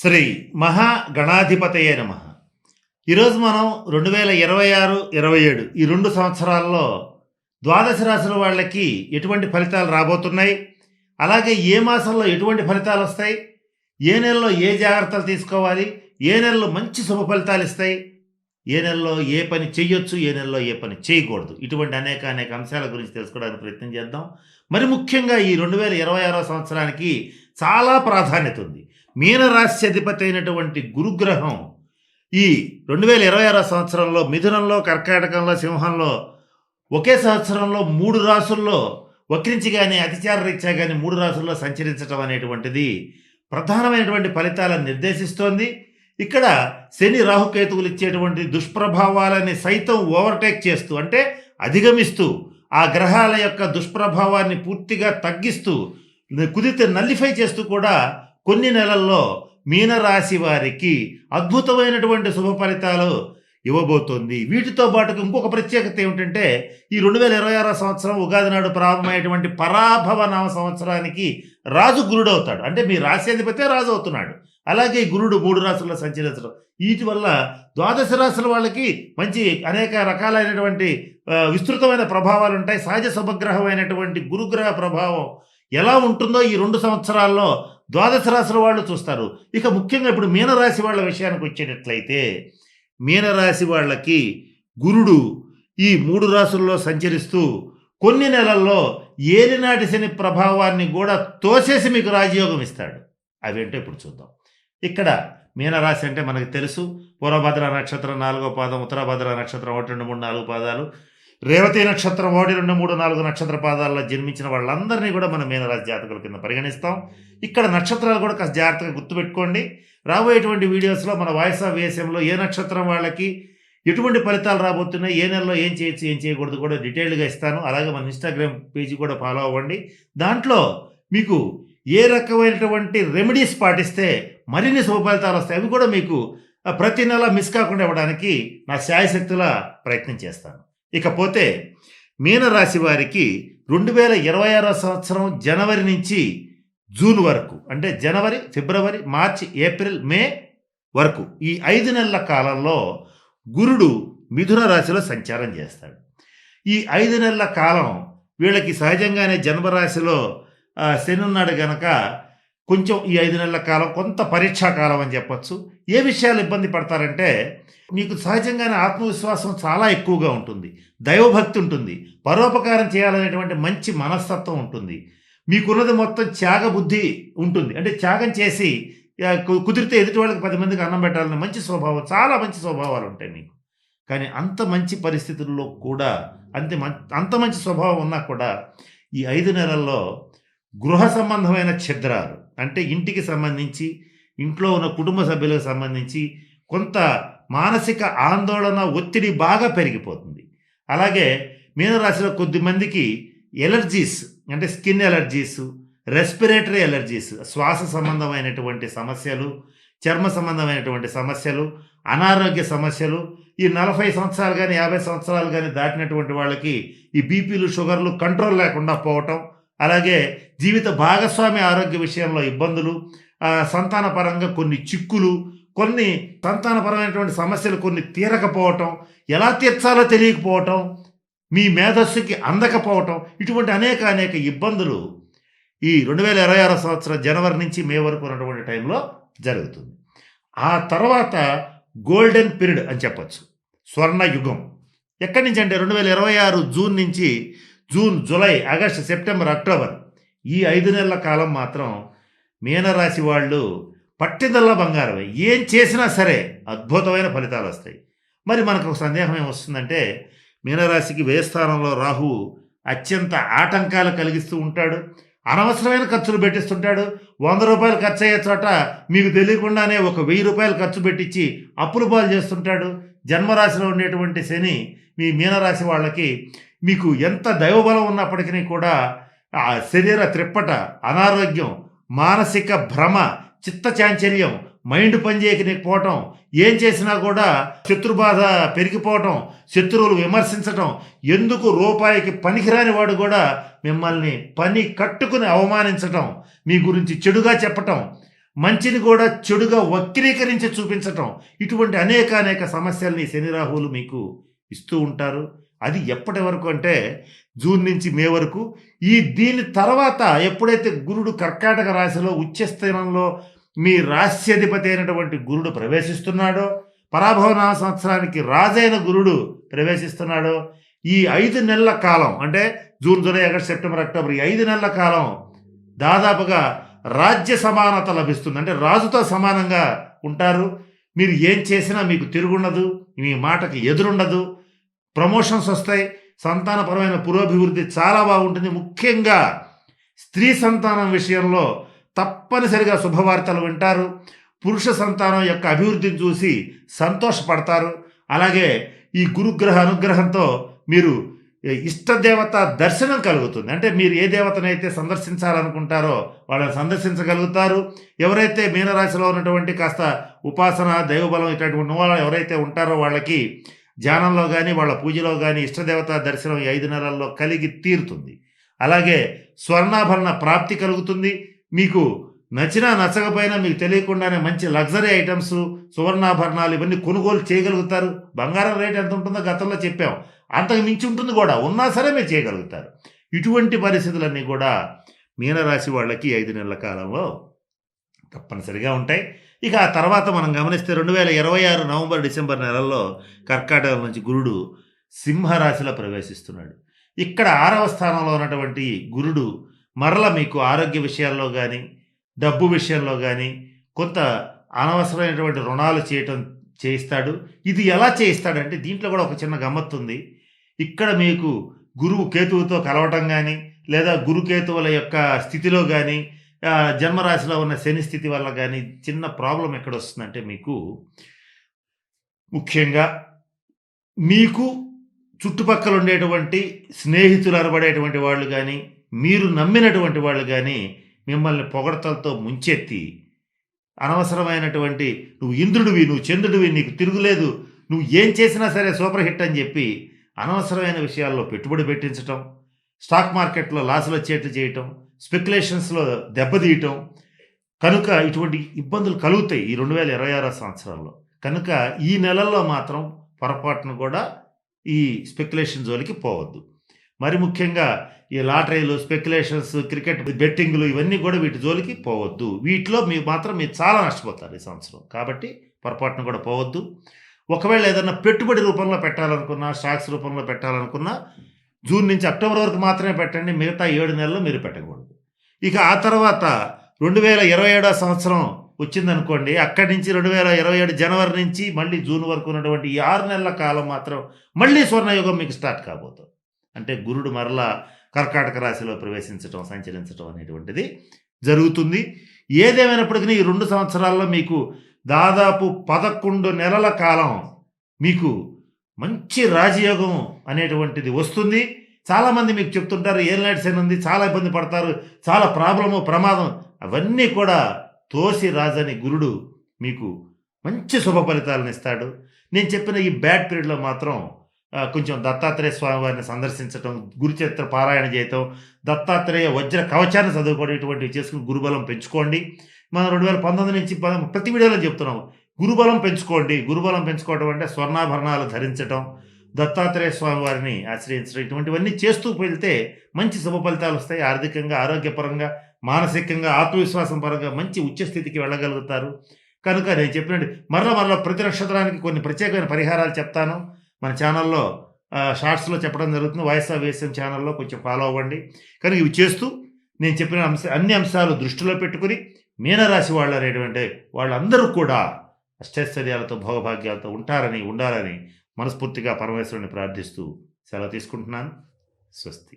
శ్రీ మహాగణాధిపతయే నమః. ఈరోజు మనం 2026, 27 ఈ 2 సంవత్సరాల్లో ద్వాదశ రాశుల వాళ్ళకి ఎటువంటి ఫలితాలు రాబోతున్నాయి, అలాగే ఏ మాసంలో ఎటువంటి ఫలితాలు వస్తాయి, ఏ నెలలో ఏ జాగ్రత్తలు తీసుకోవాలి, ఏ నెలలో మంచి శుభ ఫలితాలు ఇస్తాయి, ఏ నెలలో ఏ పని చేయొచ్చు, ఏ నెలలో ఏ పని చేయకూడదు, ఇటువంటి అనేక అంశాల గురించి తెలుసుకోవడానికి ప్రయత్నం చేద్దాం. మరి ముఖ్యంగా ఈ 2026 సంవత్సరానికి చాలా ప్రాధాన్యత ఉంది. మీనరాశి అధిపతి అయినటువంటి గురుగ్రహం ఈ 2026 సంవత్సరంలో మిథునంలో, కర్కాటకంలో, సింహంలో ఒకే సంవత్సరంలో 3 రాసుల్లో వక్రించి కానీ అతిచార రీత్యా కానీ 3 రాసుల్లో సంచరించడం అనేటువంటిది ప్రధానమైనటువంటి ఫలితాలను నిర్దేశిస్తోంది. ఇక్కడ శని రాహుకేతువులు ఇచ్చేటువంటి దుష్ప్రభావాలని సైతం ఓవర్టేక్ చేస్తూ, అంటే అధిగమిస్తూ, ఆ గ్రహాల యొక్క దుష్ప్రభావాన్ని పూర్తిగా తగ్గిస్తూ, కుదిరితే నల్లిఫై చేస్తూ కూడా కొన్ని నెలల్లో మీనరాశి వారికి అద్భుతమైనటువంటి శుభ ఫలితాలు ఇవ్వబోతోంది. వీటితో పాటు ఇంకొక ప్రత్యేకత ఏమిటంటే, ఈ 2026 సంవత్సరం ఉగాది నాడు ప్రారంభమైనటువంటి పరాభవ నామ సంవత్సరానికి రాజు గురుడు అవుతాడు. అంటే మీ రాశి అధిపతే రాజు అవుతున్నాడు. అలాగే గురుడు 3 రాశుల్లో సంచరించడం, వీటి వల్ల ద్వాదశ రాశుల వాళ్ళకి మంచి అనేక రకాలైనటువంటి విస్తృతమైన ప్రభావాలు ఉంటాయి. సహజ శుభగ్రహమైనటువంటి గురుగ్రహ ప్రభావం ఎలా ఉంటుందో ఈ 2 సంవత్సరాల్లో ద్వాదశ రాశుల వాళ్ళు చూస్తారు. ఇక ముఖ్యంగా ఇప్పుడు మీనరాశి వాళ్ళ విషయానికి వచ్చేటట్లయితే, మీనరాశి వాళ్ళకి గురుడు ఈ 3 రాశుల్లో సంచరిస్తూ కొన్ని నెలల్లో ఏలినాటి శని ప్రభావాన్ని కూడా తోసేసి మీకు రాజయోగం ఇస్తాడు. అవేంటో ఇప్పుడు చూద్దాం. ఇక్కడ మీనరాశి అంటే మనకు తెలుసు, పూర్వభద్ర నక్షత్రం 4వ పాదం, ఉత్తరభద్ర నక్షత్రం 1, 2, 3, 4 పాదాలు, రేవతి నక్షత్రం 1, 2, 3, 4 నక్షత్ర పాదాల్లో జన్మించిన వాళ్ళందరినీ కూడా మనం మీనరాశి జాతకుల కింద పరిగణిస్తాం. ఇక్కడ నక్షత్రాలు కూడా కాస్త జాగ్రత్తగా గుర్తుపెట్టుకోండి. రాబోయేటువంటి వీడియోస్లో మన వాయిస్ ఆఫ్ వేసంలో ఏ నక్షత్రం వాళ్ళకి ఎటువంటి ఫలితాలు రాబోతున్నాయి, ఏ నెలలో ఏం చేయొచ్చు, ఏం చేయకూడదు కూడా డీటెయిల్డ్గా ఇస్తాను. అలాగే మన ఇన్స్టాగ్రామ్ పేజీ కూడా ఫాలో అవ్వండి. దాంట్లో మీకు ఏ రకమైనటువంటి రెమెడీస్ పాటిస్తే మరిన్ని శుభ ఫలితాలు వస్తాయి, అవి కూడా మీకు ప్రతి నెల మిస్ కాకుండా ఇవ్వడానికి నా శాయశక్తులా ప్రయత్నం చేస్తాను. ఇకపోతే మీనరాశి వారికి 2026 సంవత్సరం జనవరి నుంచి జూన్ వరకు, అంటే జనవరి, ఫిబ్రవరి, మార్చి, ఏప్రిల్, మే వరకు ఈ 5 నెలల కాలంలో గురుడు మిథున రాశిలో సంచారం చేస్తాడు. ఈ 5 నెలల కాలం వీళ్ళకి సహజంగానే జన్మరాశిలో శని ఉన్నాడు గనక కొంచెం ఈ 5 నెలల కాలం కొంత పరీక్షా కాలం అని చెప్పచ్చు. ఏ విషయాలు ఇబ్బంది పడతారంటే, మీకు సహజంగానే ఆత్మవిశ్వాసం చాలా ఎక్కువగా ఉంటుంది, దైవభక్తి ఉంటుంది, పరోపకారం చేయాలనేటువంటి మంచి మనస్తత్వం ఉంటుంది, మీకున్నది మొత్తం త్యాగ బుద్ధి ఉంటుంది. అంటే త్యాగం చేసి కుదిరితే ఎదుటి వాళ్ళకి 10 మందికి అన్నం పెట్టాలనే మంచి స్వభావం, చాలా మంచి స్వభావాలు ఉంటాయి మీకు. కానీ అంత మంచి పరిస్థితుల్లో కూడా, అంత మంచి స్వభావం ఉన్నా కూడా ఈ 5 నెలల్లో గృహ సంబంధమైన ఛిద్రాలు, అంటే ఇంటికి సంబంధించి, ఇంట్లో ఉన్న కుటుంబ సభ్యులకు సంబంధించి కొంత మానసిక ఆందోళన, ఒత్తిడి బాగా పెరిగిపోతుంది. అలాగే మీనరాశిలో కొద్దిమందికి ఎలర్జీస్, అంటే స్కిన్ ఎలర్జీస్, రెస్పిరేటరీ ఎలర్జీస్, శ్వాస సంబంధమైనటువంటి సమస్యలు, చర్మ సంబంధమైనటువంటి సమస్యలు, అనారోగ్య సమస్యలు, ఈ 40 సంవత్సరాలు కానీ 50 సంవత్సరాలు కానీ దాటినటువంటి వాళ్ళకి ఈ బీపీలు, షుగర్లు కంట్రోల్ లేకుండా పోవటం, అలాగే జీవిత భాగస్వామి ఆరోగ్య విషయంలో ఇబ్బందులు, సంతానపరంగా కొన్ని చిక్కులు, కొన్ని సంతానపరమైనటువంటి సమస్యలు కొన్ని తీరకపోవటం, ఎలా తీర్చాలో తెలియకపోవటం, మీ మేధస్సుకి అందకపోవటం, ఇటువంటి అనేక ఇబ్బందులు ఈ 2026 సంవత్సరం జనవరి నుంచి మే వరకు ఉన్నటువంటి టైంలో జరుగుతుంది. ఆ తర్వాత గోల్డెన్ పీరియడ్ అని చెప్పచ్చు, స్వర్ణ యుగం. ఎక్కడి నుంచి అంటే 2026 జూన్ నుంచి June, July, August, September, October ఈ 5 నెలల కాలం మాత్రం మీనరాశి వాళ్ళు పట్టిదల్లా బంగారమే. ఏం చేసినా సరే అద్భుతమైన ఫలితాలు వస్తాయి. మరి మనకు ఒక సందేహం ఏమొస్తుందంటే, మీనరాశికి వ్యయ స్థానంలో రాహువు అత్యంత ఆటంకాలు కలిగిస్తూ ఉంటాడు, అనవసరమైన ఖర్చులు పెట్టిస్తుంటాడు. 100 రూపాయలు ఖర్చు అయ్యే చోట మీకు తెలియకుండానే ఒక 1000 రూపాయలు ఖర్చు పెట్టించి అప్పులు పాలు చేస్తుంటాడు. జన్మరాశిలో ఉండేటువంటి శని మీ మీనరాశి వాళ్ళకి మీకు ఎంత దైవబలం ఉన్నప్పటికీ కూడా శరీర త్రిప్పట, అనారోగ్యం, మానసిక భ్రమ, చిత్త చాంచల్యం, మైండ్ పనిచేయకపోవటం, ఏం చేసినా కూడా శత్రుబాధ పెరిగిపోవటం, శత్రువులు విమర్శించటం, ఎందుకు రూపాయికి పనికిరాని వాడు కూడా మిమ్మల్ని పని కట్టుకుని అవమానించటం, మీ గురించి చెడుగా చెప్పటం, మంచిని కూడా చెడుగా వక్రీకరించి చూపించటం, ఇటువంటి అనేక సమస్యల్ని శని రాహువులు మీకు ఇస్తూ ఉంటారు. అది ఎప్పటి వరకు అంటే జూన్ నుంచి మే వరకు. దీని తర్వాత ఎప్పుడైతే గురుడు కర్కాటక రాశిలో ఉచ్చస్థానంలో మీ రాశ్యాధిపతి అయినటువంటి గురుడు ప్రవేశిస్తున్నాడో, పరాభవనామ సంవత్సరానికి రాజైన గురుడు ప్రవేశిస్తున్నాడో, ఈ 5 నెలల కాలం అంటే June, July, August, September, October, ఈ 5 నెలల కాలం దాదాపుగా రాజ్య సమానత లభిస్తుంది. అంటే రాజుతో సమానంగా ఉంటారు. మీరు ఏం చేసినా మీకు తిరుగుండదు, మీ మాటకి ఎదురుండదు, ప్రమోషన్స్ వస్తాయి, సంతానపరమైన పురోభివృద్ధి చాలా బాగుంటుంది. ముఖ్యంగా స్త్రీ సంతానం విషయంలో తప్పనిసరిగా శుభవార్తలు వింటారు. పురుష సంతానం యొక్క అభివృద్ధిని చూసి సంతోషపడతారు. అలాగే ఈ గురుగ్రహ అనుగ్రహంతో మీరు ఇష్టదేవత దర్శనం కలుగుతుంది. అంటే మీరు ఏ దేవతనైతే సందర్శించాలనుకుంటారో వాళ్ళని సందర్శించగలుగుతారు. ఎవరైతే మీనరాశిలో ఉన్నటువంటి కాస్త ఉపాసన, దైవబలం ఇటువంటి వాళ్ళు ఎవరైతే ఉంటారో వాళ్ళకి ధ్యానంలో కానీ వాళ్ళ పూజలో కానీ ఇష్టదేవత దర్శనం ఈ 5 నెలల్లో కలిగి తీరుతుంది. అలాగే స్వర్ణాభరణ ప్రాప్తి కలుగుతుంది. మీకు నచ్చినా నచ్చకపోయినా మీకు తెలియకుండానే మంచి లగ్జరీ ఐటమ్స్, సువర్ణాభరణాలు ఇవన్నీ కొనుగోలు చేయగలుగుతారు. బంగారం రేట్ ఎంత ఉంటుందో గతంలో చెప్పాం, అంతకు మించి ఉంటుంది కూడా, ఉన్నా సరే మీరు చేయగలుగుతారు. ఇటువంటి పరిస్థితులన్నీ కూడా మీనరాశి వాళ్ళకి 5 నెలల కాలంలో తప్పనిసరిగా ఉంటాయి. ఇక ఆ తర్వాత మనం గమనిస్తే 2026 నవంబర్, డిసెంబర్ నెలల్లో కర్కాటకం నుంచి గురుడు సింహరాశిలో ప్రవేశిస్తున్నాడు. ఇక్కడ 6వ స్థానంలో ఉన్నటువంటి గురుడు మరల మీకు ఆరోగ్య విషయాల్లో కానీ, డబ్బు విషయంలో కానీ కొంత అనవసరమైనటువంటి రుణాలు చేయిస్తాడు. ఇది ఎలా చేయిస్తాడంటే దీంట్లో కూడా ఒక చిన్న గమ్మత్తుంది. ఇక్కడ మీకు గురువు కేతువుతో కలవటం కానీ, లేదా గురుకేతువుల యొక్క స్థితిలో కానీ, జన్మరాశిలో ఉన్న శని స్థితి వల్ల కానీ చిన్న ప్రాబ్లం ఎక్కడ వస్తుందంటే మీకు ముఖ్యంగా మీకు చుట్టుపక్కల ఉండేటువంటి స్నేహితులు అనబడేటువంటి వాళ్ళు కానీ, మీరు నమ్మినటువంటి వాళ్ళు కానీ మిమ్మల్ని పొగడతలతో ముంచెత్తి అనవసరమైనటువంటి నువ్వు ఇంద్రుడివి, నువ్వు చంద్రుడివి, నీకు తిరుగులేదు, నువ్వు ఏం చేసినా సరే సూపర్ హిట్ అని చెప్పి అనవసరమైన విషయాల్లో పెట్టుబడి పెట్టించటం, స్టాక్ మార్కెట్లో లాసులు వచ్చేట్లు చేయటం, స్పెక్యులేషన్స్లో దెబ్బతీయటం, కనుక ఇటువంటి ఇబ్బందులు కలుగుతాయి ఈ 2026 సంవత్సరంలో. కనుక ఈ నెలల్లో మాత్రం పొరపాటును కూడా ఈ స్పెక్యులేషన్ జోలికి పోవద్దు. మరి ముఖ్యంగా ఈ లాటరీలు, స్పెక్యులేషన్స్, క్రికెట్ బెట్టింగ్లు ఇవన్నీ కూడా వీటి జోలికి పోవద్దు. వీటిలో మీరు చాలా నష్టపోతారు ఈ సంవత్సరం. కాబట్టి పొరపాటును కూడా పోవద్దు. ఒకవేళ ఏదైనా పెట్టుబడి రూపంలో పెట్టాలనుకున్నా, స్టాక్స్ రూపంలో పెట్టాలనుకున్నా జూన్ నుంచి అక్టోబర్ వరకు మాత్రమే పెట్టండి. మిగతా 7 నెలలు మీరు పెట్టకూడదు. ఇక ఆ తర్వాత 2027 సంవత్సరం వచ్చిందనుకోండి, అక్కడి నుంచి 2027 జనవరి నుంచి మళ్ళీ జూన్ వరకు ఉన్నటువంటి ఈ 6 నెలల కాలం మాత్రం మళ్ళీ స్వర్ణయుగం మీకు స్టార్ట్ కాబోతుంది. అంటే గురుడు మరలా కర్కాటక రాశిలో ప్రవేశించడం, సంచరించడం అనేటువంటిది జరుగుతుంది. ఏదేమైనప్పటికీ ఈ 2 సంవత్సరాల్లో మీకు దాదాపు 11 నెలల కాలం మీకు మంచి రాజయోగం అనేటువంటిది వస్తుంది. చాలామంది మీకు చెప్తుంటారు ఏలినాటి శని ఉంది, చాలా ఇబ్బంది పడతారు, చాలా ప్రాబ్లము, ప్రమాదం, అవన్నీ కూడా తోసి రాజని గురుడు మీకు మంచి శుభ ఫలితాలను ఇస్తాడు. నేను చెప్పిన ఈ బ్యాడ్ పీరియడ్లో మాత్రం కొంచెం దత్తాత్రేయ స్వామి వారిని సందర్శించటం, గురుచరిత్ర పారాయణ చేయటం, దత్తాత్రేయ వజ్ర కవచాన్ని చదువుకోవడం, ఇటువంటివి చేసుకుని గురుబలం పెంచుకోండి. మనం 2019 నుంచి ప్రతి వీడియోలో చెప్తున్నాము, గురుబలం పెంచుకోండి. గురుబలం పెంచుకోవడం అంటే స్వర్ణాభరణాలు ధరించటం, దత్తాత్రేయ స్వామి వారిని ఆశ్రయించడం, ఇటువంటివన్నీ చేస్తూ వెళ్తే మంచి శుభ ఫలితాలు వస్తాయి. ఆర్థికంగా, ఆరోగ్యపరంగా, మానసికంగా, ఆత్మవిశ్వాసం పరంగా మంచి ఉచ్చస్థితికి వెళ్ళగలుగుతారు. కనుక నేను చెప్పినట్టు మరలా ప్రతి నక్షత్రానికి కొన్ని ప్రత్యేకమైన పరిహారాలు చెప్తాను. మన ఛానల్లో షార్ట్స్లో చెప్పడం జరుగుతుంది. వాయిస్ ఆఫ్ వేసం ఛానల్లో కొంచెం ఫాలో అవ్వండి. కనుక ఇవి చేస్తూ నేను చెప్పిన అన్ని అంశాలు దృష్టిలో పెట్టుకుని మీనరాశి వాళ్ళు అనేటువంటి వాళ్ళందరూ కూడా అష్టైశ్వర్యాలతో, భోగభాగ్యాలతో ఉండాలని మనస్ఫూర్తిగా పరమేశ్వరుని ప్రార్థిస్తూ సెలవు తీసుకుంటున్నాను. స్వస్తి.